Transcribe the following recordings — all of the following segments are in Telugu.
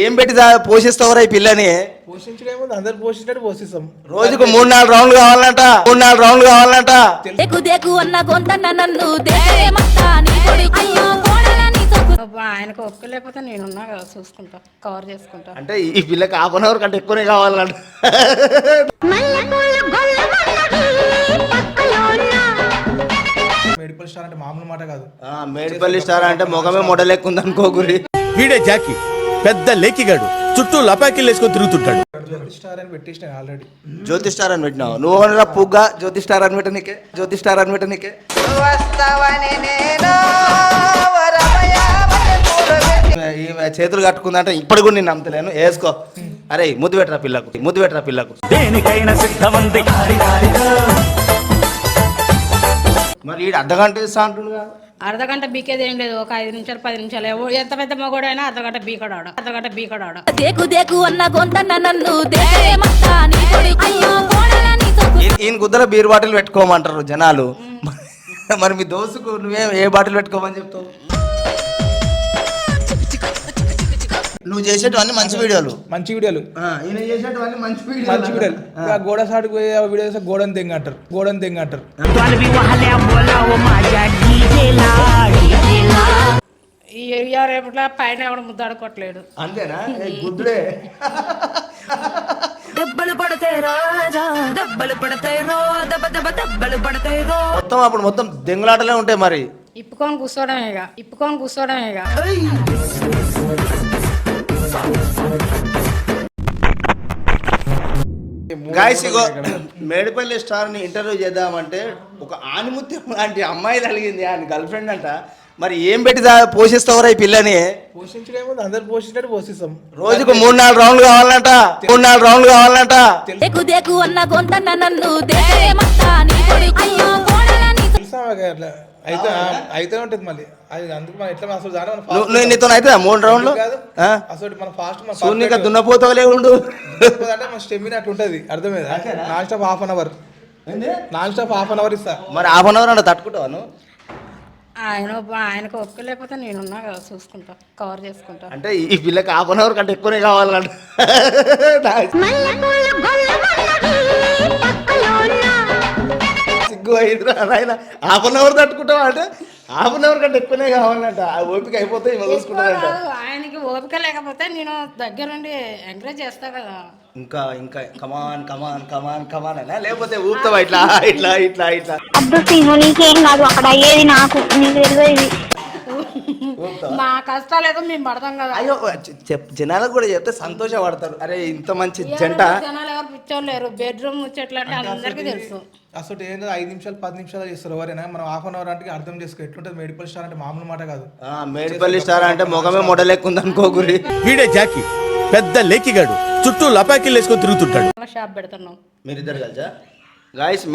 ఏం పెట్టి పోషిస్తావురా ఈ పిల్లని? పోషించడేమో అందరు పోషించినట్టు పోషిస్తాం. రోజుకు 3-4 రౌండ్లు కావాలంట, 3-4 రౌండ్లు కావాలంట. ఆయనకు ఒప్పుకోలేకపోతే నేనున్నా కదా, చూసుకుంటా, కవర్ చేసుకుంటా. అంటే ఈ పిల్లకి హాఫ్ అన్ అవర్ కంటే ఎక్కువనే కావాలంట. మేడిపల్లి స్టార్ అంటే మామూలు మాట కాదు. మేడిపల్లి స్టార్ అంటే మొగమే మొడలెక్కుంది అనుకోగురి. వీడే జాకీ, పెద్ద లేకిగాడు, చుట్టూ లపాకిలు వేసుకొని తిరుగుతుంటాడు. జ్యోతి స్టార్ అని పెట్టేసిన ఆల్రెడీ. జ్యోతి స్టార్ అని పెట్టినావు నువ్వు? పుగ్గా జ్యోతి స్టార్ అని పెట్టనీకే, జ్యోతి స్టార్ అని పెట్టనీకే. ఈమె చేతులు కట్టుకుందంటే ఇప్పుడు కూడా నేను నమ్మతలేను. వేసుకో. అరే ముద్దు పెట్టరా పిల్లకు, ముద్దు పెట్టరా పిల్లకు. దేనికైనా సిద్ధమంది. మరి ఈ అర్ధగంట ఇస్తా అంటుండగా. అర్ధగంట బీకేది ఏం లేదు, ఒక 5 నిమిషాలు 10 నిమిషాలు. ఎంత పెద్ద మగోడు అయినా అర్ధగంట బీకడాడు, అర్ధగంట బీకడాడు. ఈయన గుద్దల బీర్ బాటిల్ పెట్టుకోమంటారు జనాలు. మరి మీ దోస్తుకు నువ్వే ఏ బాటిల్ పెట్టుకోమని చెప్తావు? నువ్వు చేసేటవన్నీ మంచి వీడియోలు, మంచి వీడియోలు. ఈయన చేసేటవన్నీ మంచి మంచి వీడియోలు. గోడ సాటుకు పోయే వీడియోస్ గోడని తెంగ అంటారు, గోడని తెంగ అంటారు. రేపట్ల పైన ఎవడ ముద్దాడుకోవట్లేడు. అంతేనా? గుద్దుడే. దెబ్బలు పడతాయి రాజా, దెబ్బలు పడతాయి రో, దెబ్బ దెబ్బ దెబ్బలు పడతాయి రో. మొత్తం అప్పుడు మొత్తం దెంగులాటలే ఉంటాయి. మరి ఇప్పుకొని కూర్చోవడమేగా, ఇప్పుకొని కూర్చోవడమేగా. గాయస్ ఇగో మేడిపల్లి స్టార్ ని ఇంటర్వ్యూ చేద్దామంటే ఒక ఆనిముత్యం లాంటి అమ్మాయి కలిగింది, ఆయన గర్ల్ ఫ్రెండ్ అంట. మరి ఏం పెట్టి పోషిస్తావురా ఈ పిల్లని? పోషించడేమో అందరు పోషించినట్టు పోషిస్తాం. రోజుకు 3-4 రౌండ్లు కావాలంట, 3-4 రౌండ్లు కావాలంట. అయితే అయితే ఉంటుంది మళ్ళీ. అది అందుకు మనం ఎట్లా అసలు నీతో అయితే 3 రౌండ్లు అసలు మన ఫాస్ట్ సూర్యునిక దున్నపోతావులే ఉండు అంటే మన స్టెమినా అట్లా ఉంటుంది. అర్థమైందా? Non stop half an hour, non stop half an hour ఇస్తా. మరి హాఫ్ అన్ అవర్ అంటే తట్టుకుంటావాను? ఆయనకు ఒప్పుకోలేకపోతే నేనున్నా కదా, చూసుకుంటా, కవర్ చేసుకుంటా. అంటే ఈ పిల్లకి హాఫ్ అన్ అవర్ కంటే ఎక్కువనే కావాలంట. సిగ్గు అయిందిరా ఆయన. హాఫ్ అన్ అవర్ తట్టుకుంటావా అంటే హాఫ్ అన్ అవర్ కంటే ఎక్కువనే కావాలంట. ఆ ఓపిక అయిపోతే చూసుకుంటారంట. ఆయనకి ఓపిక లేకపోతే నేను దగ్గరుండి ఎంకరేజ్ చేస్తా కదా. ఇంకా ఇంకా కమాన్ కమాన్ కమాన్ కమాన్ అనా, లేకపోతే ఊపుతావా ఇట్లా ఇట్లా ఇట్లా ఇట్లా? నీకేం కాదు అక్కడ అయ్యేది, నాకు నీకు తెలియదు. మా కష్టాలు ఏదో మేము పడతాం కదా. అయ్యో జనాలకు కూడా చెప్తే సంతోషపడతారు. అరే ఇంత మంచి జంట. జనాలు ఎవరు పిచ్చోలేరు, బెడ్రూమ్ ముచ్చట్లు అంటే అందరికీ తెలుసు. అసలు ఏంటో 5 నిమిషాలు 10 నిమిషాలు చేస్తారు ఎవరైనా. మనం హాఫ్ అన్ అవర్ అంటే అర్థం చేసుకో ఎట్లుంటుంది. మేడిపల్లి స్టార్ అంటే మామూలు మాట కాదు. మేడిపల్లి స్టార్ అంటే మొగమే మొడలెక్కుంది అనుకోగురి. వీడే జాకీ, పెద్ద లేకిగాడు, చుట్టూ లపాకిలు వేసుకొని తిరుగుతుంటాడు. షాప్ పెడుతున్నాం మీరిద్దరు కలిసా? గాయస్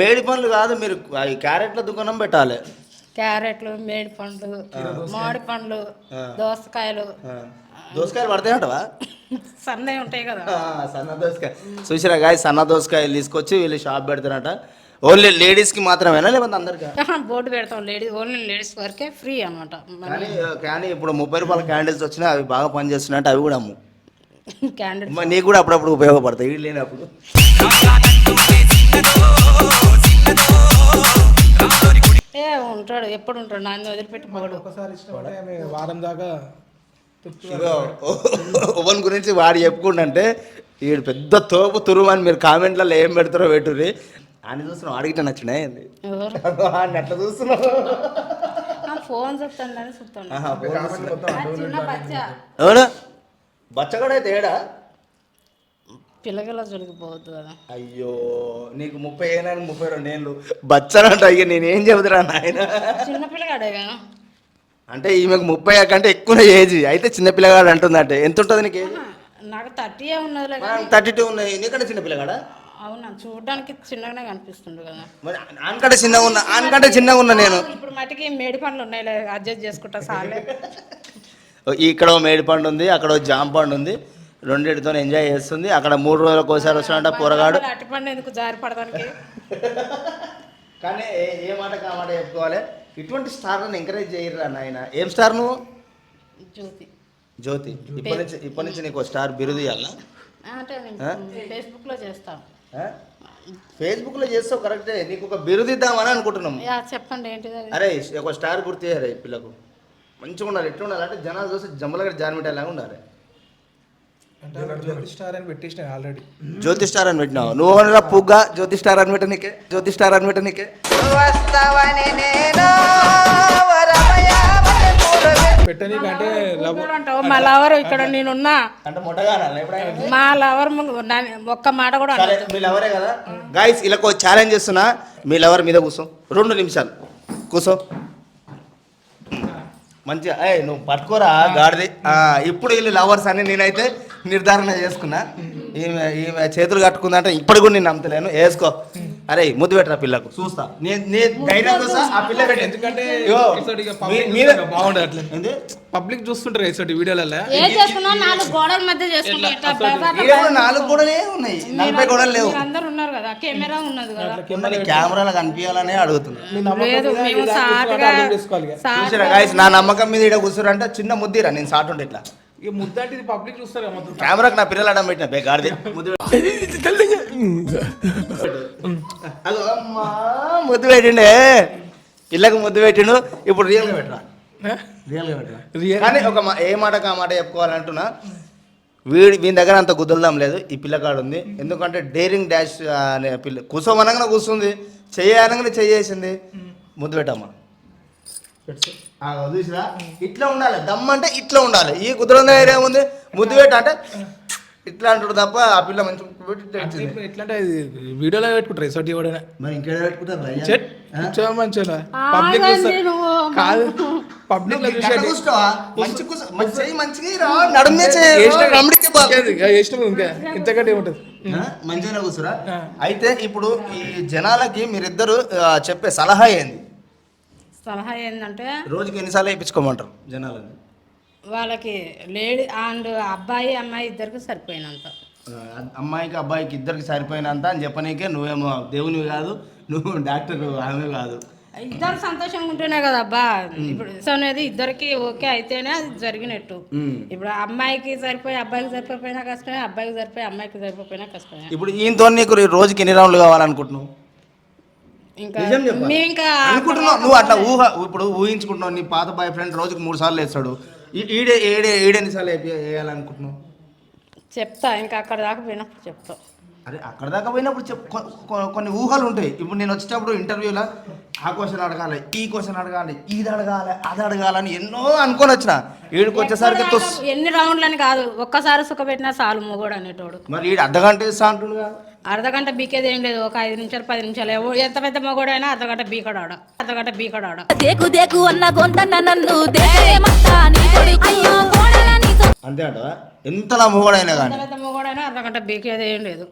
మేడి పండ్లు కాదు, మీరు క్యారెట్ల దుకాణం పెట్టాలి. క్యారెట్లు, మేడి పండ్లు, మామిడి పండ్లు, దోసకాయలు. దోసకాయలు పడతాయంటవా? సన్నవి ఉంటాయి కదా, సన్న దోసకాయ. చూసిరా గాయ, సన్న దోసకాయలు తీసుకొచ్చి వీళ్ళు షాప్ పెడతారట. ఓన్లీ లేడీస్ కి మాత్రమేనా లేకపోతే అందరికీ? బోర్డు పెడతాం, ఓన్లీ లేడీస్ వరకే ఫ్రీ అనమాట. కానీ ఇప్పుడు 30 రూపాయల క్యాండిల్స్ వచ్చినా అవి బాగా పనిచేస్తున్నాయంటే అవి కూడా అమ్ము. క్యాండిల్స్ నీకు కూడా అప్పుడప్పుడు ఉపయోగపడతాయి ఇవి లేనప్పుడు. ఉంటాడు, ఎప్పుడు ఉంటాడు, నాన్న వదిలిపెట్టి పోడు. ఒకసారి ఇష్టపడే వారం దాకా ఓవన్ గురించి వాడు చెప్పుకుంటే వీడు పెద్ద తోపు తురుము అని మీరు కామెంట్లలో ఏం పెడతారో పెట్టుర్రి. అని చూస్తున్నావు, అడిగితే నచ్చినా ఏంది అట్లా చూస్తున్నావు? ఫోన్ చూస్తాను చూస్తాను. అవునా? బచ్చగాడు అయితే ఏడా పిల్లగల జొలిగిపోవద్దు కదా. అయ్యో నీకు 30 ఏళ్ళ 32 ఏళ్ళు బచ్చనంట. అయ్యో నేనేం చెబుతురా నాయన. చిన్న పిల్లగాడేగా అంటే ఈమెకు 30 కంటే ఎక్కువ ఏజ్ అయితే చిన్నపిల్లగాడు అంటుందంటే. ఎంత ఉంటుంది నీకు ఏజ్? నాకు 30 ఉన్నది, 32 ఉన్నాయి. నీకంటే చిన్నపిల్లగాడా? అవునా, చూడడానికి చిన్నగానే కనిపిస్తుండు కదా. మరి ఆనకంటే చిన్నగా ఉన్నా నేను. ఇప్పుడు మటుకి మేడి పండ్లు ఉన్నాయి, అడ్జస్ట్ చేసుకుంటా సార్లే. ఇక్కడ మేడి పండు ఉంది, అక్కడ జామ పండు ఉంది, రెండింటితో ఎంజాయ్ చేస్తుంది. అక్కడ 3 రోజులకు ఒకసారి వస్తాడంట పోరగాడు. అట్టి పండు ఎందుకు జారి పడడానికి? కానీ ఏ మాట కామాట చెప్పుకోవాలి. ఇటువంటి స్టార్లను ఎంకరేజ్ చేయరా నాయన. ఏం స్టార్ నువ్వు? జ్యోతి. జ్యోతి ఇప్పటి నుంచి నీకు స్టార్ బిరుదు ఇవ్వాలా? అంటే ఫేస్బుక్లో చేస్తాను. ఫేస్బుక్లో చేస్తావు కరెక్టే, నీకు ఒక బిరుదు ఇద్దామని అనుకుంటున్నాం. చెప్పండి ఏంటిది అది? అరే ఒక స్టార్ గుర్తు చేయరే పిల్లకు, మంచిగా ఉండాలి. ఎట్లా ఉండాలి అంటే జనాలు చూసి జమ్మలగడ జాన్మిటాలాగా ఉండాలి. జ్యోతి స్టార్ అని పెట్టేసిన ఆల్రెడీ. జ్యోతి స్టార్ అని పెట్టినావు నువ్వు, అనరా పుగ్గా జ్యోతి స్టార్ అని పెట్టనీకే, జ్యోతి స్టార్ అని పెట్టనీకే. పెట్టనీకంటే అంటావు మా లవర్ ఇక్కడ నేనున్నా, అంటే మొట్టగా ఎప్పుడైనా మా లవర్ ఒక్క మాట కూడా సరే, మీ లవరే కదా గాయస్. ఇలా ఛాలెంజ్ చేస్తున్నా, మీ లవర్ మీద కూర్చో 2 నిమిషాలు కూర్చో మంచిగా. నువ్వు పట్టుకోరా గాడిది. ఇప్పుడు వీళ్ళు లవర్స్ అని నేనైతే నిర్ధారణ చేసుకున్నా. ఈమె చేతులు కట్టుకుందంటే ఇప్పుడు కూడా నేను నమ్మతలేను. వేసుకో. అరే ముద్దు పెట్టరా పిల్లకు చూస్తా, నేను ధైర్యం చూస్తా ఆ పిల్ల పెట్టి. ఎందుకంటే బాగుండదు అట్లా పబ్లిక్ చూస్తుంటారు ఇసోటి వీడియోలలో. ఏం చేసుకున్నా 4 గోడల మధ్య చేసుకుంటా. 4 గోడలే ఉన్నాయి, 40 గోడలు లేవు. అందరు ఉన్నారు కదా, కెమెరా ఉన్నది కదా, కెమెరాలు కనిపించాలనే అడుగుతున్నా. లేదు మేము సాటుగా చూసారా గాయస్, నా నమ్మకం మీద ఇక్కడ కూర్చోరంటే చిన్న ముద్దిరా, నేను సాటు ఉంటే ఇట్లా ఇక ముద్ద అంటే ఇది పబ్లిక్ చూస్తారు కదా మొత్తం. కెమెరాకి నా పిల్లలు అడ్డం పెట్టిన గాడిది ముద్దు అదో అమ్మా ముద్దు పెట్టిండే పిల్లకు ముద్దు పెట్టిండు. ఇప్పుడు రియల్గా పెట్టరా, రియల్గా పెట్టరా. కానీ ఏ మాటకు ఆ మాట చెప్పుకోవాలంటున్నా, వీని దగ్గర అంత గుద్దలదాం లేదు. ఈ పిల్లకాడు ఉంది, ఎందుకంటే డేరింగ్ డాష్ అనే పిల్ల కూర్చోమనగానే కూర్చుంది, చెయ్యనగానే చెయ్యేసింది. ముద్దు పెట్టమ్మా, చూసిరా ఇట్లా ఉండాలి. దమ్ అంటే ఇట్లా ఉండాలి. ఈ కుదరం దగ్గర ఏముంది, ముద్దు పెట్ట అంటే ఇట్లా అంటాడు తప్ప ఆ పిల్ల మంచి ఎట్లా అంటే వీడియోలో పెట్టుకుంటారు రిసార్ట్ ఎవడైనా. మరి ఇంకేడ పెట్టుకుంటారు మంచిగా పబ్లిక్ చూస్తారు కాదు, పబ్లిక్ ఇంకా ఇంతకంటే ఏముంటది. మంచిగా కూర్చురా. అయితే ఇప్పుడు ఈ జనాలకి మీరిద్దరు చెప్పే సలహా ఏంది? సలహా ఏంటంటే రోజుకి ఎన్నిసార్లు వేయించుకోమంటారు జనాలని? వాళ్ళకి లేడీ అండ్ అబ్బాయి అమ్మాయి ఇద్దరికి సరిపోయినంత. అమ్మాయికి అబ్బాయికి ఇద్దరికి సరిపోయినంత అని చెప్పనీకే నువ్వేమో దేవునివి కాదు, నువ్వు డాక్టర్ ఆమె కాదు. ఇద్దరు సంతోషంగా ఉంటేనే కదా అబ్బా. ఇప్పుడు అనేది ఇద్దరికి ఓకే అయితేనే అది జరిగినట్టు. ఇప్పుడు అమ్మాయికి సరిపోయి అబ్బాయికి సరిపోయినా కష్టమే, అబ్బాయికి సరిపోయి అమ్మాయికి సరిపోయినా కష్టమే. ఇప్పుడు ఈయనతో నీకు రోజుకి ఎన్ని రౌండ్లు కావాలనుకుంటున్నావు? ఇంకా నువ్వు అట్లా ఇప్పుడు ఊహించుకుంటున్నావు. నీ పాత బాయ్ ఫ్రెండ్ రోజుకి 3 సార్లు వేస్తాడు, ఏడెన్నిసార్లు వేయాలనుకుంటున్నావు? చెప్తా, ఇంకా అక్కడ దాకా పోయినప్పుడు చెప్తా. అరే అక్కడ దాకా పోయినప్పుడు కొన్ని ఊహలు ఉంటాయి. ఇప్పుడు నేను వచ్చేటప్పుడు ఇంటర్వ్యూలో ఆ క్వశ్చన్ అడగాలి, ఈ క్వశ్చన్ అడగాలి, ఇది అడగాలి, అది అడగాలని ఎన్నో అనుకొని వచ్చిన. ఈడికి వచ్చేసరికి ఎన్ని రౌండ్లని కాదు, ఒక్కసారి సుఖ పెట్టినా చాలు మొగోడు అనేటోడు. మరి ఈడు అర్ధగంట ఇస్తా అంటుండగా. అర్ధగంట బీకేది ఏం లేదు, ఒక 5 నిమిషాలు 10 నిమిషాలు. ఎంత పెద్ద మొగోడైనా అర్ధగంట బీకడాడ, అర్ధగంట బీకడాడ. అంతే అంటవా? ఎంతలా మొగోడైనా కానీ పెద్ద మొగోడైనా అర్ధగంట బీకేది ఏం లేదు.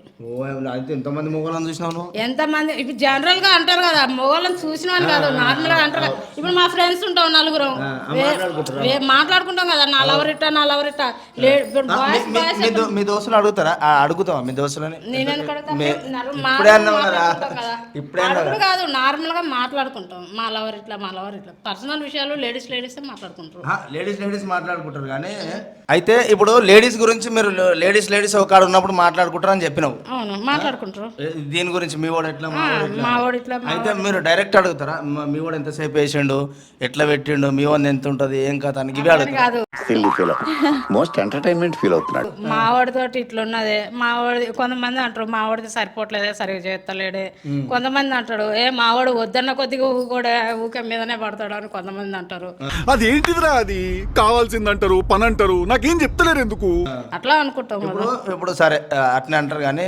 అయితే ఎంతమంది మొగోళ్ళని చూసినావు? ఎంతమంది ఇప్పుడు జనరల్ గా అంటారు కదా, మొగోళ్ళని చూసిన వాళ్ళు కాదు, నార్మల్ గా అంటారు కదా. ఇప్పుడు మా ఫ్రెండ్స్ ఉంటాం 4 మాట్లాడుకుంటాం కదా, నా లవర్ ఇట్టా నా లవర్ ఇట్టా. మీ దోస్తులు అడుగుతారా? అడుగుతావా మీ దోస్తులని? నేను అడుగుడు కాదు, నార్మల్ గా మాట్లాడుకుంటాం. మా లవర్ ఇట్లా మా లవర్ ఇట్లా పర్సనల్ విషయాలు లేడీస్ మాట్లాడుకుంటారు. లేడీస్ మాట్లాడుకుంటారు. కానీ అయితే ఇప్పుడు లేడీస్ గురించి మీరు లేడీస్ ఒక కాడ ఉన్నప్పుడు మాట్లాడుకుంటారు అని చెప్పినావు. అవును మాట్లాడుకుంటారు. దీని గురించి మీ వాడు ఎట్లా, మా వాడు ఇట్లా. అయితే మీరు డైరెక్ట్ అడుగుతారా మీ వాడు ఎంతసేపు వేసిండు, ఎట్లా పెట్టిండు, మీ వాడు ఎంత ఉంటది, ఏం కథ అని ఇవే అడుగుతారు. మోస్ట్ ఎంటర్టైన్మెంట్ ఫీల్ అవుతున్నాడు. మా వాడితోటి ఇట్లున్నదే, మా వాడి కొంతమంది అంటారు మా వాడిది సరిపోవట్లేదే, సరిగ్గా చేస్తలేడే. కొంతమంది అంటాడు మా వాడు వద్దన్న కొద్దిగా కూడా ఊకే మీదనే పడతాడు అని కొంతమంది అంటారు. అదేంటిదిరా, అది కావాల్సిందంటారు, పని అంటారు, నాకేం చెప్తలేరు ఎందుకు అట్లా అనుకుంటాం. ఇప్పుడు సరే అట్నే అంటారు. కానీ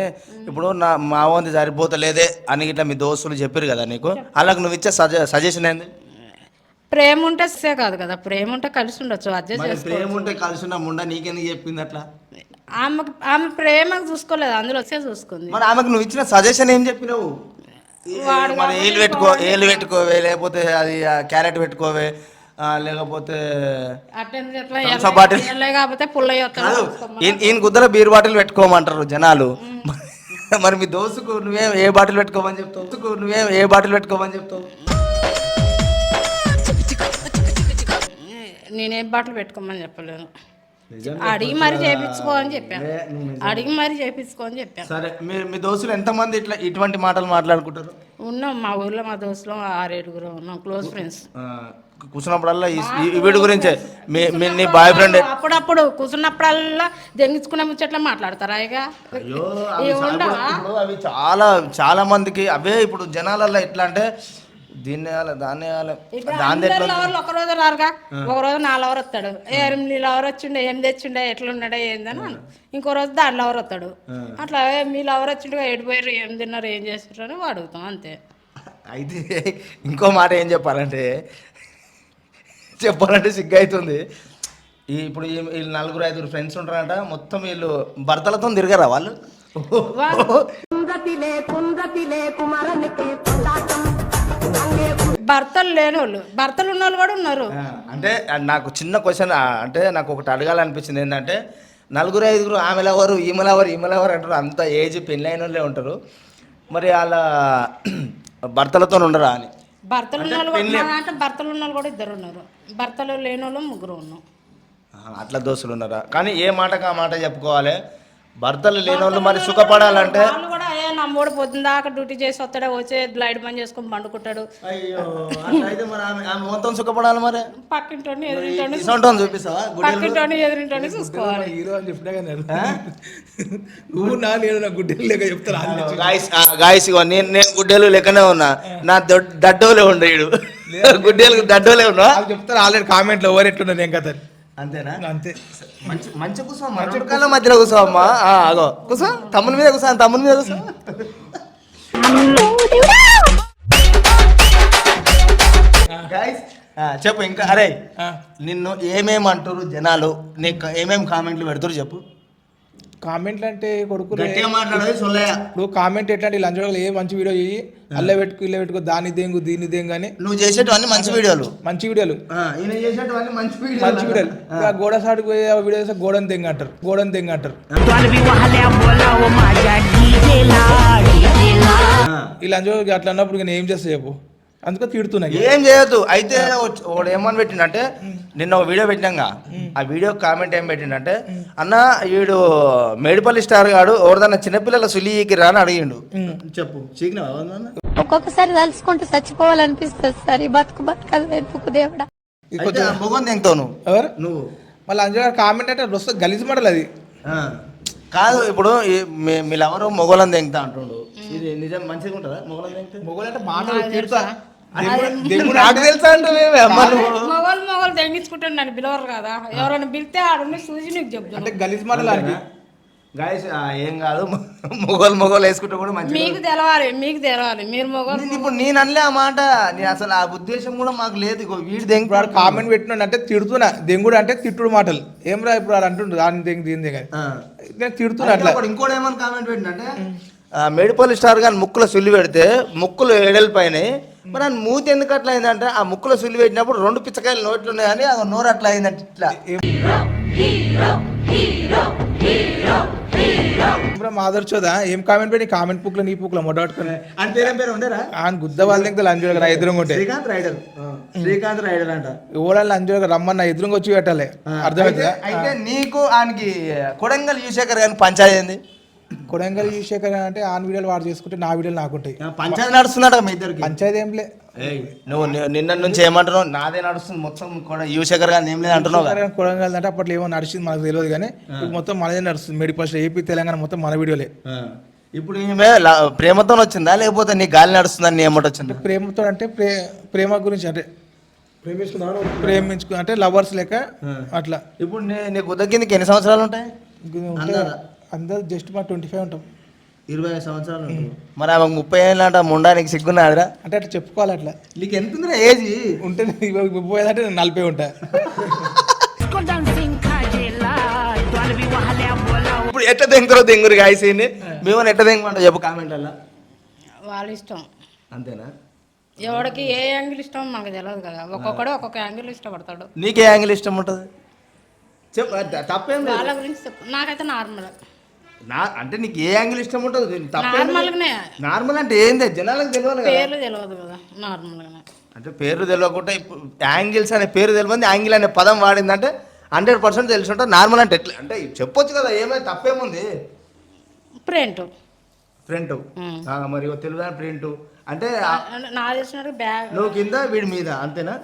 ఇప్పుడు మా వంది సరిపోతలేదే అని ఇట్లా మీ దోస్తులు చెప్పారు కదా నీకు, అలాగే నువ్వు ఇచ్చే సజెషన్ ఏంది? ప్రేమ ఉంటే కాదు కదా, ప్రేమ ఉంటే కలిసి ఉండొచ్చు, అడ్జస్ట్ చేసుకోవచ్చు. ప్రేమ ఉంటే కలిసి ఉన్న ముండా నీకెందుకు చెప్పింది అట్లా? ఆమె ప్రేమకు చూసుకోలేదు, అందులో వచ్చే చూసుకుంది. మరి ఆమెకు నువ్వు ఇచ్చిన సజెషన్ ఏం చెప్పినావు? మరి ఏళ్ళు పెట్టుకోవే, లేకపోతే అది క్యారెట్ పెట్టుకోవే, లేకపోతే ఈయన గుద్దల బీర్ బాటిల్ పెట్టుకోమంటారు జనాలు. మరి మీ దోస్తుకు నువ్వేం ఏ బాటిల్ పెట్టుకోమని చెప్తావు? నేనేం బాటిల్ పెట్టుకోమని చెప్పలేను. అడిగి మరి చేపించుకో అని చెప్పాను. అడిగి మరి చేపించుకో అని చెప్పాను. సరే మీరు మీ దోస్తులు ఎంతమంది ఇటువంటి మాటలు మాట్లాడుకుంటారు? ఉన్నాం మా ఊర్లో, మా దోస్తులు 6-7 ఉన్నాం, క్లోజ్ ఫ్రెండ్స్. కూర్చున్నప్పుడల్లా ఈ వీడి గురించే నీ బాయ్ ఫ్రెండ్ అప్పుడప్పుడు కూర్చున్నప్పుడల్లా దెంగించుకునే ముచ్చట్లా మాట్లాడతారా? ఇక అయ్యో ఇప్పుడు అవి చాలా చాలా మందికి అవే ఇప్పుడు జనాలలో ఎట్లా అంటే దీన్ని వేయాలి దాన్ని వేయాలి దాని ఒక రోజు రారుగా, ఒక రోజు నా లవర్ వస్తాడు, నీ లవర్ వచ్చిండే ఏం తెచ్చిండే ఎట్లున్నాడే ఏందని, ఇంకో రోజు దాని లవర్ వస్తాడు. అట్లా మీ లవర్ వచ్చిండే ఎడిపోయారు, ఏం తిన్నారు, ఏం చేస్తారు అని అడుగుతాం అంతే. అయితే ఇంకో మాట ఏం చెప్పాలంటే సిగ్గు అవుతుంది. ఇప్పుడు వీళ్ళు 4-5 ఫ్రెండ్స్ ఉంటారంట, మొత్తం వీళ్ళు భర్తలతో తిరగరా వాళ్ళు? భర్తలు లేని వాళ్ళు, భర్తలు ఉన్న వాళ్ళు కూడా ఉన్నారు. అంటే నాకు చిన్న క్వశ్చన్, అంటే నాకు ఒకటి అడగాలనిపించింది ఏంటంటే 4-5 ఆమెలెవరు ఈమెలెవరు అంటారు, అంత ఏజ్ పెళ్ళైన వాళ్ళే ఉంటారు, మరి వాళ్ళ భర్తలతో ఉండరా అని. భర్తలు ఉన్న వాళ్ళు అంటే భర్తలు ఉన్న వాళ్ళు కూడా 2 ఉన్నారు, భర్తలు లేని వాళ్ళు 3 ఉన్నాం. అట్లా దోస్తులు ఉన్నారా? కానీ ఏ మాటకు ఆ మాట చెప్పుకోవాలి. భర్తలు లేని వాళ్ళు మరి సుఖపడాలంటే వాళ్ళు కూడా నమ్మోడు పొద్దున్న దాకా డ్యూటీ చేసి వస్తాడు, వచ్చే లైట్ బంద్ చేసుకొని పండుకుంటాడు. అయ్యో అయితే మరి ఆమె మొత్తం సుఖపడాలి. మరి పక్కింటోని ఎదురింటోని చూపిస్తావా? పక్కింటోని ఎదురింటోని చూసుకోవాలి. హీరో అని చెప్పినా నువ్వు నా గుడ్డెలు లేక చెప్తాను. గాయస్ నేను గుడ్డెలు లెక్కనే ఉన్నా, నా దడ్డోలే ఉండేడు గుడ్డెలు దడ్డోలే ఉన్నా చెప్తారు ఆల్రెడీ కామెంట్లో ఎవరు ఎట్లున్నారు ఏం కదా. అంతేనా? అంతే. మంచి కూర్చో, కాలం మధ్యలో కూర్చోమ్మా. అగో కూర్చో, తమ్ముని మీద కూర్చో, తమ్ముని మీద కూర్చో. చెప్పు ఇంకా. అరే నిన్ను ఏమేమంటారు జనాలు, నీకు ఏమేమి కామెంట్లు పెడతారు చెప్పు. కామెంట్లు అంటే కొడుకు ఇప్పుడు కామెంట్ ఎట్లాంటి లంచ్ ఏ మంచి వీడియో చేయి, అల్లే పెట్టుకు ఇల్లే పెట్టుకో, దాన్ని దేంగు దీన్ని దేంగు అని. నువ్వు చేసేటవన్నీ మంచి వీడియోలు మంచి మంచి వీడియోలు. గోడ సాటుకు పోయి వీడియో చేస్తే గోడని దెంగ అంటారు. ఈ లంచ్ అట్లా అన్నప్పుడు నేను ఏం చేస్తా చెప్పు, అందుకో తిడుతున్నా. ఏం చేయొద్దు. అయితే వాడు ఏమని పెట్టిండంటే, నిన్న ఒక వీడియో పెట్టినాగా, ఆ వీడియో కామెంట్ ఏం పెట్టిండంటే, అన్న వీడు మేడిపల్లి స్టార్ గాడు ఎవరిదన్నా చిన్నపిల్లల సులికి రా అని అడిగిండు. చెప్పు ఒక్కొక్కసారి తలుచుకుంటూ చచ్చిపోవాలనిపిస్తుంది సార్. ఈ బతుకలు వెతుకు దేవుడా. మొగం తెంగుతావు నువ్వు. ఎవరు నువ్వు మళ్ళీ అంజు కామెంట్ అంటే వస్తుంది గలీజ్ మడలు అది కాదు. ఇప్పుడు మీరెవరు మొగోళ్ళని తెంగుతా అంటుండు, ఇది నిజం మంచిగా ఉంటుందా? మొగోళ్ళని తెంగితే మొగలంటే మాటలు తీరుతా నాకు తెలుసా అంటే మొగలు తెంగించుకుంటాను నన్ను పిలవరు కదా, ఎవరైనా పిలితే ఆడుండి చూసి నీకు చెప్తాను. అంటే గలీజ్ మాటలు గాయస్ ఏం కాదు, మొగోలు వేసుకుంటే కూడా మంచి. మీకు తెలవాలి మీరు మొగలు. ఇప్పుడు నేను అనలే ఆ మాట, నేను అసలు ఆ ఉద్దేశం కూడా మాకు లేదు. వీడు దెంగు కామెంట్ పెట్టినాడు అంటే తిడుతున్నా, దెంగుడు అంటే తిట్టుడు మాటలు ఏం రా ఇప్పుడు అంటుండు దాని దెంగి దీని దగ్గర నేను తిడుతున్నా. అట్లా ఇంకోటి ఏమని కామెంట్ పెట్టినంటే, మేడిపల్లి స్టార్ గాని ముక్కులో సుల్లి పెడితే ముక్కులు ఎడలిపోయినాయి, మరి ఆయన మూతి ఎందుకు అట్లా అయిందంటే, ఆ ముక్కులో సుల్లి పెట్టినప్పుడు 2 పిచ్చకాయలు నోట్లు ఉన్నాయని ఆ నోరు అట్లా అయిందంటే ఇట్లా. మాదర్చోదా ఏం కామెంట్ పెట్టి కామెంట్ పుక్లో నీ పుక్లో మొట్టట్టుకుని పేరు ఉండేరా ఆయన గుద్ద వాళ్ళ దగ్గర లంజోగా ఎదురుగా ఉంటే శ్రీకాంత్ రైడర్ అంట ఓలా లంజోగా రమ్మన్న ఎదురుగా వచ్చి పెట్టాలి. అర్థమవుతుందా? అయితే నీకు ఆయనకి కొడంగల్ యువశేఖర్ గారికి పంచాయతీ ఏంది? కొడంగల్ యువశేఖర్ అంటే ఆన్ వీడియోలు వాడు చేసుకుంటే నా వీడియోలు నాకుంటాయి. పంచాయతీ నడుస్తున్నాడు మీ ఇద్దరికి. పంచాయతీ ఏం లే. నువ్వు నిన్న నుంచి ఏమంటున్నావు? నాదే నడుస్తుంది మొత్తం, యువశేఖర్ గారు ఏం లేదు అంటున్నావు. కొడంగల్ అంటే అప్పట్లో ఏమో నడిచింది మనకు తెలియదు, కానీ మొత్తం మనదే నడుస్తుంది. మెడిపల్ ఏపీ తెలంగాణ మొత్తం మన వీడియోలే. ఇప్పుడు ఈమె ప్రేమతో వచ్చిందా లేకపోతే నీ గాలి నడుస్తుందని ఏమంట వచ్చింది? ప్రేమతో అంటే ప్రేమ గురించి అంటే ప్రేమించుకు అంటే లవర్స్ లెక్క అట్లా. ఇప్పుడు నీకు ఉదక్కిందికి ఎన్ని సంవత్సరాలు ఉంటాయి? అందరూ జస్ట్ మా 25 ఉంటాం. 25 సంవత్సరాలు. మరి ఆమె 30 ఏళ్ళు అంట, ముండానికి సిగ్గున్నాదిరా అంటే అట్లా చెప్పుకోవాలి. అట్లా నీకు ఎంత ఉందిరా ఏజ్? ఉంటే 30 అంటే నేను 40 ఉంటా. ఇప్పుడు ఎట్లా దెంగురు గాయసేయండి, మేము ఎట్లా దెంగమంటా చెప్పు కామెంట్లలో. వాళ్ళ ఇష్టం అంతేనా? ఎవరికి ఏ యాంగిల్ ఇష్టం మనకు తెలియదు కదా, ఒక్కొక్కడు ఒక్కొక్క యాంగిల్ ఇష్టపడతాడు. నీకు ఏ యాంగిల్ ఇష్టం ఉంటుంది చెప్పు, తప్పేం వాళ్ళ గురించి చెప్పు. నాకైతే నార్మల్. అంటే నీకు ఏ యాంగిల్ ఇష్టం ఉంటుంది? నార్మల్గానే. నార్మల్ అంటే ఏంది? జనాలకు తెలియదు, పేర్లు తెలియదు కదా, నార్మల్గానే. అంటే పేర్లు తెలియకుండా ఇప్పుడు యాంగిల్స్ అనే పేరు తెలియదు, యాంగిల్ అనే పదం వాడిందంటే 100% తెలిసి ఉంటా. నార్మల్ అంటే ఎట్లా అంటే చెప్పొచ్చు కదా, ఏమైనా తప్పేముంది. ప్రింట్ ఫ్రంట్ మరి తెలుగు ప్రింట్ అంటే నా తెలిసినట్టు బ్యాగ్ నువ్వు కింద వీడి మీద అంతేనా?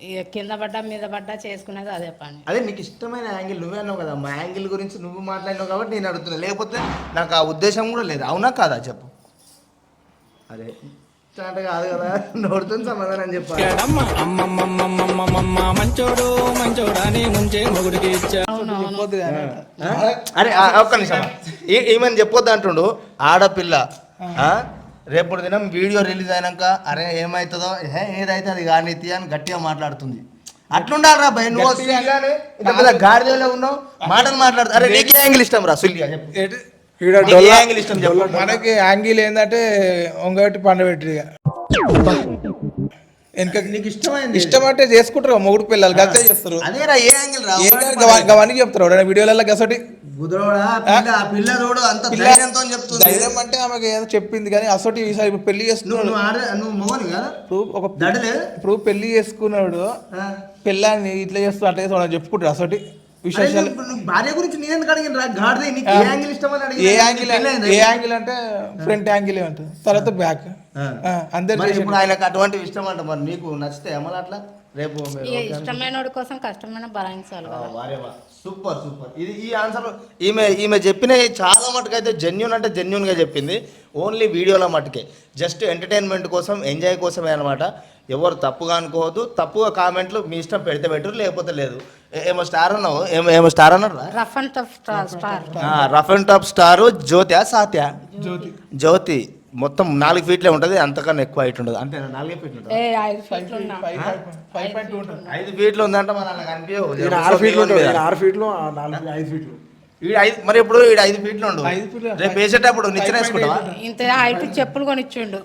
ఇక కింద పడ్డా మీద పడ్డా చేసుకునేది అదే పని. అదే నీకు ఇష్టమైన యాంగిల్ నువ్వే అన్నావు కదా, మా యాంగిల్ గురించి నువ్వు మాట్లాడినావు కాబట్టి నేను అడుగుతున్నా, లేకపోతే నాకు ఆ ఉద్దేశం కూడా లేదు. అవునా కాదా చెప్పు. అదే అంటే కాదు కదా, నోడుతుంది సమాధానం చెప్పాలి. అరే ఒక్క నిమిషం, ఏమని చెప్పొద్దు అంటుండు ఆడపిల్ల. రేపు దినం వీడియో రిలీజ్ అయినాక అరే ఏమవుతుందో ఏదైతే అది కానీతి అని గట్టిగా మాట్లాడుతుంది. అట్లుండాలరా భయ, నువ్వు గాడిదలో ఉన్నావు మాటలు మాట్లాడుతూ. అరే నీకు ఏ యాంగిల్ ఇష్టం రా సుల్లిగా చెప్పు. యాంగిల్ ఇష్టం చెప్పు. మనకి యాంగిల్ ఏంటంటే ఒంగటి పండబెట్టి వెనక నీకు ఇష్టమైంది ఇష్టం అంటే చేసుకుంటారు మొగుడు పిల్లలు గతే చేస్తారు. అదేరా ఏ యాంగిల్ రా అవన్నీ చెప్తారు వీడియోలలో గసటి పిల్లడు అంత ధైర్యంతో చెప్తుంది. ధైర్యం అంటే ఆమెకి ఏదో చెప్పింది కానీ అసలు ఇప్పుడు పెళ్లి చేసుకున్నాడు. ఇప్పుడు పెళ్లి చేసుకున్నాడు, పిల్లాన్ని ఇట్లా చేస్తూ అట్లా చేస్తాడు చెప్పుకుంటాడు అసలు విశేషాలు. భార్య గురించి నేను ఎందుకు అడిగిన ఏ యాంగిల్ అంటే ఫ్రంట్ యాంగిల్ అంటారు, తర్వాత బ్యాక్. అందరు ఇప్పుడు ఆయనకు అటువంటి ఇష్టం అంట. మరి నీకు నచ్చితే ఏమన్నా అట్లా రేపు ఇష్టమైన కోసం కష్టమైన భరించాలి. Super super. ఇది ఈ ఆన్సర్ ఈమె చెప్పిన చాలా మటుకైతే జెన్యున్ అంటే జెన్యున్గా చెప్పింది. ఓన్లీ వీడియోలో మటుకే జస్ట్ ఎంటర్టైన్మెంట్ కోసం ఎంజాయ్ కోసమే అనమాట. ఎవరు తప్పుగా అనుకోవద్దు. తప్పుగా కామెంట్లు మీ ఇష్టం పెడితే పెట్టరు, లేకపోతే లేదు. ఏమో స్టార్ అన్నావు, ఏమో స్టార్ అన్నారు. రఫ్ అండ్ టఫ్ స్టార్ జ్యోతి సాత్య జ్యోతి మొత్తం 4 ఫీట్లే ఉంటుంది, అంతకన్నా ఎక్కువ హైట్ ఉండదు. అంతే 4 ఫీట్లు ఉంటుంది. 5 ఫీట్లు ఉందంటే మన కనిపించవు. 6 ఫీట్లు మరి ఇప్పుడు 5 ఫీట్లు ఉండు. రేపు వేసేటప్పుడు నిచ్చెన వేసుకుంటావా? ఇంత హైట్ చెప్పులు కొనిచ్చిండు.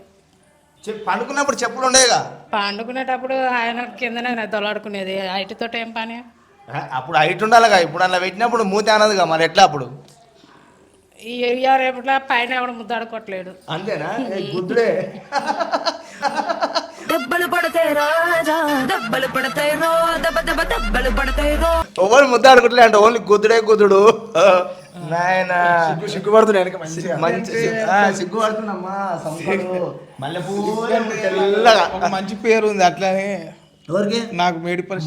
పండుకున్నప్పుడు చెప్పులు ఉండేగా. పండుకునేటప్పుడు ఆయన కిందనే దొలాడుకునేది. హైట్ తోటి ఏం పని? అప్పుడు హైట్ ఉండాలిగా. ఇప్పుడు అలా పెట్టినప్పుడు మూతి అనదుగా, మరి ఎట్లా అప్పుడు? రేపట్లా పైన ఎవడు ముద్దాడుకోవట్లేడు. అంతేనా? గుద్దుడే దెబ్బలు పడతాయి రాజా, దెబ్బలు పడతాయి రో, దెబ్బలు పడతాయి రో. ఎవరు ముద్దాడుకోవట్లే అంటే ఓన్లీ గుద్దుడు. నాయన సిగ్గుపడుతున్నాయి, మంచి సిగ్గుపడుతున్నమ్మా. తెల్లగా ఒక మంచి పేరు ఉంది అట్లానే. ఎవరికి? నాకు మేడిపల్లి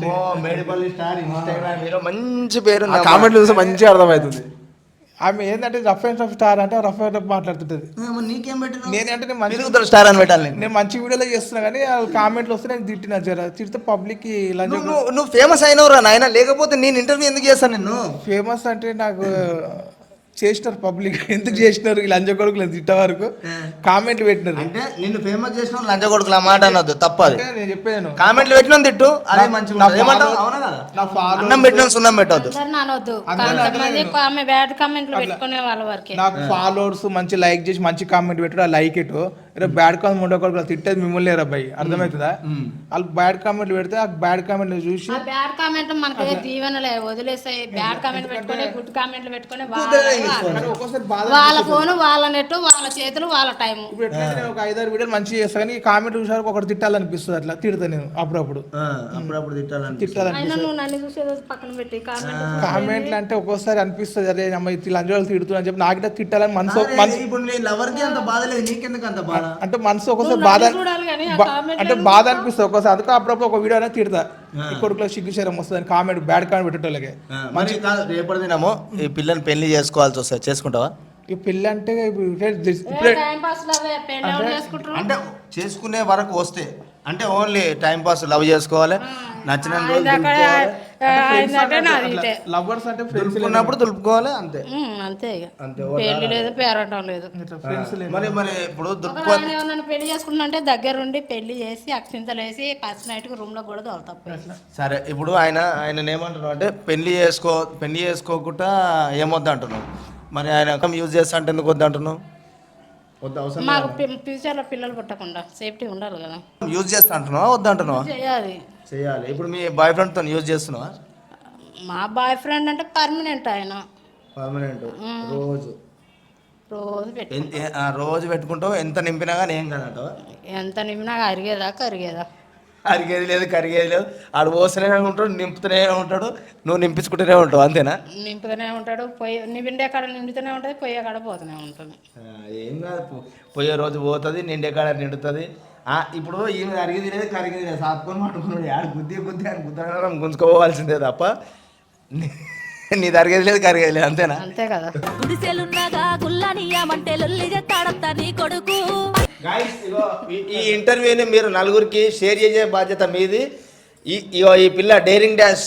స్టార్ ఇన్స్టాగ్రామ్ మంచి పేరు. కామెంట్లు చూస్తే మంచిగా అర్థమవుతుంది. ఆమె ఏంటంటే రఫ్ అండ్ టఫ్ స్టార్ అంటే రఫ్ అండ్ టఫ్ మాట్లాడుతుంటది. నీకేం పెట్టిన నేనంటే మంచి స్టార్ అని పెట్టాలి. నేను మంచి వీడియోలో చేస్తున్నా కానీ కామెంట్లు వస్తే నేను తిట్టిన తిడితే పబ్లిక్ నువ్వు ఫేమస్ అయినవురా నాయన, లేకపోతే నేను ఇంటర్వ్యూ ఎందుకు చేస్తాను నిన్ను? ఫేమస్ అంటే నాకు చేసినారు పబ్లిక్, ఎందుకు చేసినారు ఈ లంచ కొడుకులు తిట్ట వరకు కామెంట్లు పెట్టినారు. అంటే నిన్ను ఫేమస్ చేసిన లంచ కొడుకులు మాట అన్నది తప్పదు. నేను చెప్పాను కామెంట్లు పెట్టిన తిట్టు, అదే మంచిగా అన్నం పెట్టిన సున్నం పెట్టవద్దు. నాకు ఫాలోవర్స్ మంచి లైక్ చేసి మంచి కామెంట్ పెట్టారు, లైక్ ఇటు బ్యాడ్ కామెంట్ ముండ కొడుకులు తిట్టేది మిమ్మల్ని లేరు అబ్బాయి, అర్థమవుతుందా? వాళ్ళు బ్యాడ్ కామెంట్లు పెడితే ఆ బ్యాడ్ కామెంట్ చూసి బ్యాడ్ కామెంట్ మనకి దీవెనలే వదిలేసాయి. బ్యాడ్ కామెంట్ పెట్టుకుని గుడ్ కామెంట్లు పెట్టుకుని వాళ్ళ ఫోన్ వాళ్ళ నెట్ వాళ్ళ చేతులు వాళ్ళ టైం. ఇప్పుడు ఎట్లయితే నేను ఒక 5-6 వీడియోలు మంచిగా చేస్తా కానీ కామెంట్ చూసారు ఒకటి తిట్టాలనిపిస్తుంది, అట్లా తిడతా నేను అప్పుడప్పుడు నువ్వు నన్ను చూసేది పక్కన పెట్టి కామెంట్లు అంటే ఒక్కోసారి అనిపిస్తుంది అరే అమ్మ లంజోళ్ళు తిడుతున్నా అని చెప్పి నాకు తిట్టాలని మనసు అంటే మనసు ఒక్కోసారి బాధ అనిపిస్తుంది ఒక్కోసారి. అందుకే అప్పుడప్పుడు ఒక వీడియో అనేది తిడతా, ఈ కొడుకులో సిగ్గుశరం వస్తుంది కామెంట్ బ్యాడ్ కామెంట్ పెట్టేటోళ్ళకి. మంచి కాదు, రేపటి దినము ఈ పిల్లని పెళ్లి చేసుకోవాల్సి వస్తుంది, చేసుకుంటావా? ఈ పెళ్ళి అంటే అంటే చేసుకునే వరకు వస్తే అంటే ఓన్లీ టైం పాస్ లవ్ చేసుకోవాలి, నచ్చిన లవర్స్ అంటే ఉన్నప్పుడు తులుపుకోవాలి అంతే. అంతే పెళ్లి లేదు పేరటం లేదు. మరి ఇప్పుడు నన్ను పెళ్లి చేసుకుంటుంటే దగ్గరుండి పెళ్లి చేసి అక్షింతలు వేసి ఫస్ట్ నైట్ రూమ్ లో కూడా దొరుకుతాం. సరే ఇప్పుడు ఆయన ఏమంటున్నావు అంటే పెళ్లి చేసుకోకుండా ఏమొద్దు అంటున్నావు, మరి ఆయన యూజ్ చేస్తా అంటే ఎందుకు వద్దు అంటున్నావు? మాకు ఫ్యూచర్ లో పిల్లలు పుట్టకుండా సేఫ్టీ ఉండాలి కదా. యూజ్ చేస్తా అంటున్నావా వద్దు అంటున్నావా? చేయాలి. ఇప్పుడు మీ బాయ్ ఫ్రెండ్ తో యూజ్ చేస్తున్నావా? మా బాయ్ ఫ్రెండ్ అంటే పర్మనెంట్ ఆయన. పర్మనెంట్ రోజు రోజు పెట్టుకుంటావు. ఎంత నింపినా కానీ ఏం కాదంటావా? ఎంత నింపినా అరిగేదా అరిగేది లేదు కరిగేది లేదు. ఆడు పోస్తూనే ఉంటాడు, నింపుతూనే ఉంటాడు, నువ్వు నింపించుకుంటూనే ఉంటావు అంతేనా? నింపుతూనే ఉంటాడు, పొయ్యి నిండే కాడ నిండుతూనే ఉంటుంది, పొయ్యే కాడ పోతూనే ఉంటుంది. ఏం కాదు, పోయే రోజు పోతుంది, నిండే కాడ నిండుతుంది. ఇప్పుడు ఈమె అరిగేది లేదు కరిగేది లేదు, సాపుకొని పట్టుకున్నాడు. ఆడు గుద్ది అని గుద్దడం గుంజుకోవాల్సిందే తప్ప నీది అరిగేది లేదు కరిగేది లేదు అంతేనా? అంతే కదా. గైస్ ఇగో ఈ ఇంటర్వ్యూని మీరు నలుగురికి షేర్ చేసే బాధ్యత మీది. ఈ పిల్ల డేరింగ్ డాష్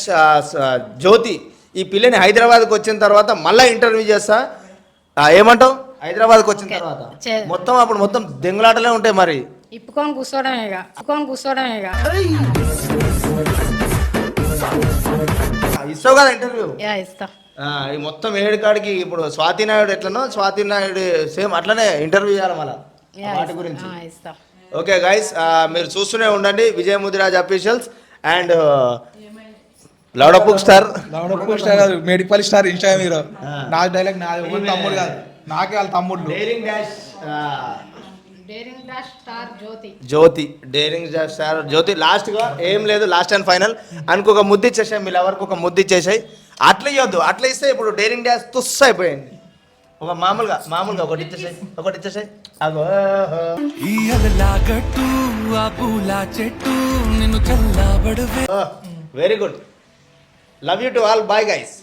జ్యోతి, ఈ పిల్లని హైదరాబాద్కి వచ్చిన తర్వాత మళ్ళీ ఇంటర్వ్యూ చేస్తా. ఏమంటావు? హైదరాబాద్కి వచ్చిన తర్వాత మొత్తం అప్పుడు మొత్తం దెంగులాటలే ఉంటాయి. మరి ఇప్పుకొని కూర్చోవడమేగా, ఇస్తావు కదా ఇంటర్వ్యూ? ఇస్తా. ఈ మొత్తం ఏడు కాడికి ఇప్పుడు స్వాతి నాయుడు ఎట్లనో స్వాతి నాయుడు సేమ్ అట్లనే ఇంటర్వ్యూ చేయాలి మళ్ళీ వాటి గురించి. ఇస్తా. ఓకే గైస్, మీరు చూస్తూనే ఉండండి విజయ్ ముదిరాజ్ అఫీషియల్స్ అండ్ లౌడపుక్ star medical star instagram hero. నా డైలాగ్ నాది, తమ్ముడు కాదు, నాకే వాళ్ళ తమ్ముడు. Daring dash star Jyoti, daring dash star Jyoti. లాస్ట్గా ఏం లేదు, లాస్ట్ అండ్ ఫైనల్ అనుకో ఒక ముద్దు ఇచ్చేసాయి, మీ లవర్కి ఒక ముద్దు ఇచ్చేసాయి. అట్లా ఇవ్వద్దు, అట్లా ఇస్తే ఇప్పుడు డేరింగ్ డాష్ తుస్ అయిపోయింది. ఒక మామూలుగా ఒకటి ఇచ్చేసాయి అగో. Very good, love you to all, bye guys.